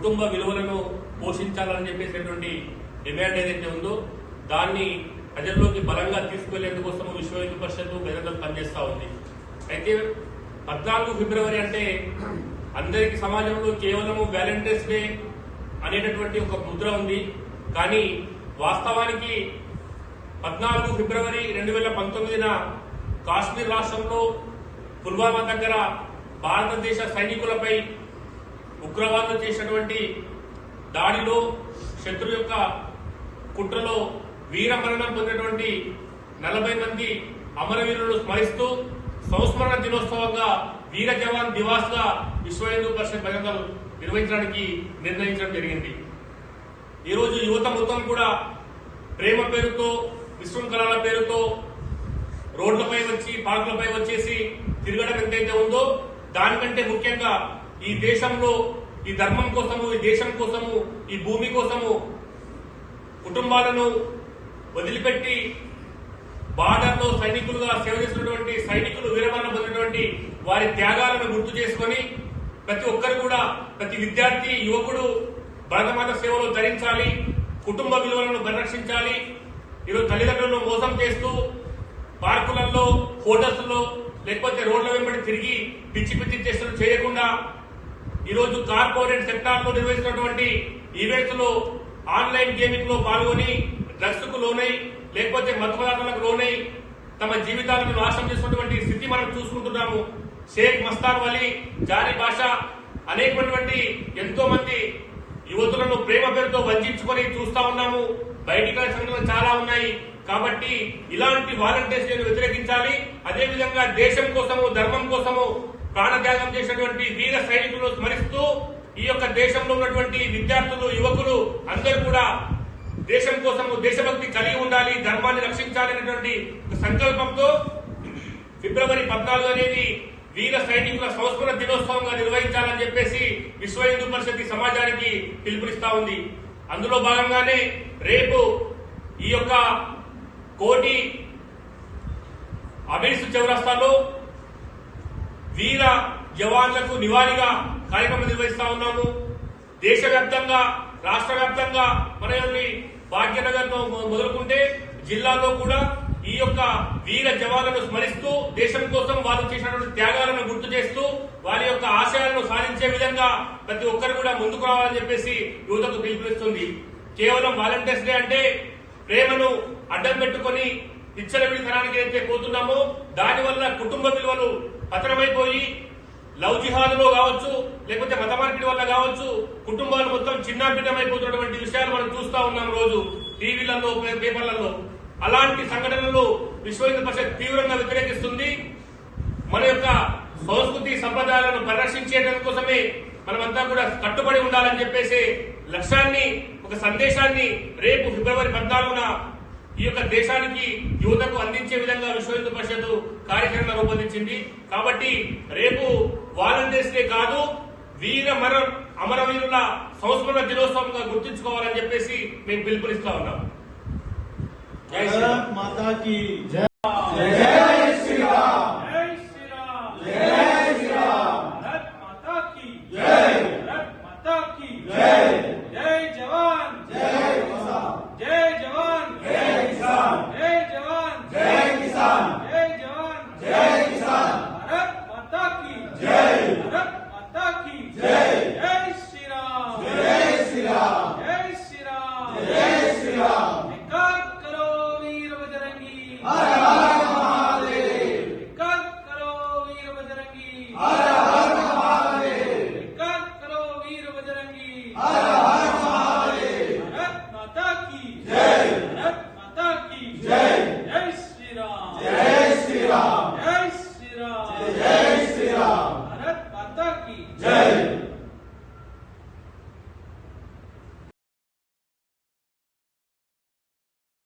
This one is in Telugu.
కుటుంబ విలువలను పోషించాలని చెప్పేసినటువంటి డిమాండ్ ఏదైతే ఉందో దాన్ని ప్రజల్లోకి బలంగా తీసుకువెళ్లేందుకోసం విశ్వ హిందూ పరిషత్ మెదడులో పనిచేస్తూ ఉంది. అయితే 14 ఫిబ్రవరి అంటే అందరికీ సమాజంలో కేవలం వ్యాలంటైన్స్ డే అనేటటువంటి ఒక ముద్ర ఉంది. కానీ వాస్తవానికి 14 ఫిబ్రవరి 2019న కాశ్మీర్ రాష్ట్రంలో పుల్వామా దగ్గర భారతదేశ సైనికులపై ఉగ్రవాదులు చేసినటువంటి దాడిలో శత్రు యొక్క కుట్రలో వీరమరణం పొందినటువంటి 40 మంది అమరవీరులను స్మరిస్తూ సంస్మరణ దినోత్సవంగా వీర జవాన్ దివాస్ గా విశ్వ హిందూ పరిషత్ బహిరంగం నిర్వహించడానికి నిర్ణయించడం జరిగింది. ఈరోజు యువత మొత్తం కూడా ప్రేమ పేరుతో విశృంఖలాల పేరుతో రోడ్లపై వచ్చి పార్కులపై వచ్చేసి తిరగడం ఎంతైతే ఉందో దానికంటే ముఖ్యంగా ఈ దేశంలో ఈ ధర్మం కోసము, ఈ దేశం కోసము, ఈ భూమి కోసము కుటుంబాలను వదిలిపెట్టి బార్డర్లో సైనికులుగా సేవ చేసినటువంటి సైనికులు వీరమరణ పొందినటువంటి వారి త్యాగాలను గుర్తు చేసుకుని ప్రతి ఒక్కరు కూడా ప్రతి విద్యార్థి యువకుడు భారతమాత సేవలో ధరించాలి, కుటుంబ విలువలను పరిరక్షించాలి. ఈరోజు తల్లిదండ్రులను మోసం చేస్తూ పార్కులలో, హోటల్స్లో లేకపోతే రోడ్ల వెంబడి తిరిగి పిచ్చి పిచ్చి చేస్తులు చేయకుండా ఈరోజు కార్పొరేట్ సెక్టార్ లో నిర్వహిస్తున్నటువంటి ఈవెంట్స్ లో ఆన్లైన్ గేమింగ్ లో పాల్గొని డ్రగ్స్ కు లోనై లేకపోతే మత్తు పదార్థాలకు లోనై తమ జీవితాలను నాశనం చేసినటువంటి స్థితి మనం చూసుకుంటున్నాము. షేక్ మస్తాన్ వలీ, జారీ భాషా అనేకమైనటువంటి ఎంతో మంది యువతులను ప్రేమ పేరుతో వంచుకొని చూస్తా ఉన్నాము. బయటికి సంఘటనలు చాలా ఉన్నాయి. కాబట్టి ఇలాంటి వాలంటీర్స్ ని వ్యతిరేకించాలి. అదేవిధంగా దేశం కోసము, ధర్మం కోసము ప్రాణత్యాగం చేసినటువంటి వీర సైనికులను స్మరిస్తూ ఈ యొక్క దేశంలో ఉన్నటువంటి విద్యార్థులు, యువకులు అందరూ కూడా దేశం కోసము దేశభక్తి కలిగి ఉండాలి, ధర్మాన్ని రక్షించాలి అనేటువంటి సంకల్పంతో ఫిబ్రవరి 14 అనేది వీర సైనికుల సంస్మరణ దినోత్సవంగా నిర్వహించాలని చెప్పేసి విశ్వ హిందూ పరిషత్ సమాజానికి పిలుపునిస్తా ఉంది. అందులో భాగంగానే రేపు ఈ యొక్క కోటి అబిడ్స్ చౌరస్తాలో వీర జవాన్లకు నివాళిగా కార్యక్రమం నిర్వహిస్తా ఉన్నాము. దేశవ్యాప్తంగా, రాష్ట్ర వ్యాప్తంగా మన భాగ్యనగర్ మొదలుకుంటే జిల్లాలో కూడా ఈ యొక్క వీర జవాన్లను స్మరిస్తూ దేశం కోసం వారు చేసినటువంటి త్యాగాలను గుర్తు చేస్తూ వారి యొక్క ఆశయాలను సాధించే విధంగా ప్రతి ఒక్కరు కూడా ముందుకు రావాలని చెప్పేసి యువతకు పిలుపునిస్తుంది. కేవలం వాలంటీర్స్ డే అంటే ప్రేమను అడ్డం పెట్టుకుని విచ్చలవిడితనానికి అయితే పోతున్నామో దానివల్ల కుటుంబ విలువలు పతనమైపోయి లవ్ జిహాదులో కావచ్చు, లేకపోతే మత మార్పిడి వల్ల కావచ్చు, కుటుంబాలు మొత్తం చిన్నాభిన్నమైపోతున్నటువంటి విషయాలు మనం చూస్తా ఉన్నాం రోజు టీవీలలో, పేపర్లలో. అలాంటి సంఘటనలు విశ్వ హిందూ పరిషత్ తీవ్రంగా వ్యతిరేకిస్తుంది. మన యొక్క సంస్కృతి సంప్రదాయాలను పరిరక్షించేందుకోసమే మనమంతా కూడా కట్టుబడి ఉండాలని చెప్పేసి లక్ష్యాన్ని, ఒక సందేశాన్ని రేపు ఫిబ్రవరి 14న ఈ యొక్క దేశానికి, యువతకు అందించే విధంగా విశ్వ హిందూ పరిషత్ కార్యక్రమం రూపొందించింది. కాబట్టి రేపు వాలంటీర్స్ డే కాదు, అమరవీరుల సంస్మరణ దినోత్సవంగా గుర్తుంచుకోవాలని చెప్పేసి మేము పిలుపునిస్తా ఉన్నాం. జై శ్రీరామ్. మాతా కీ జై.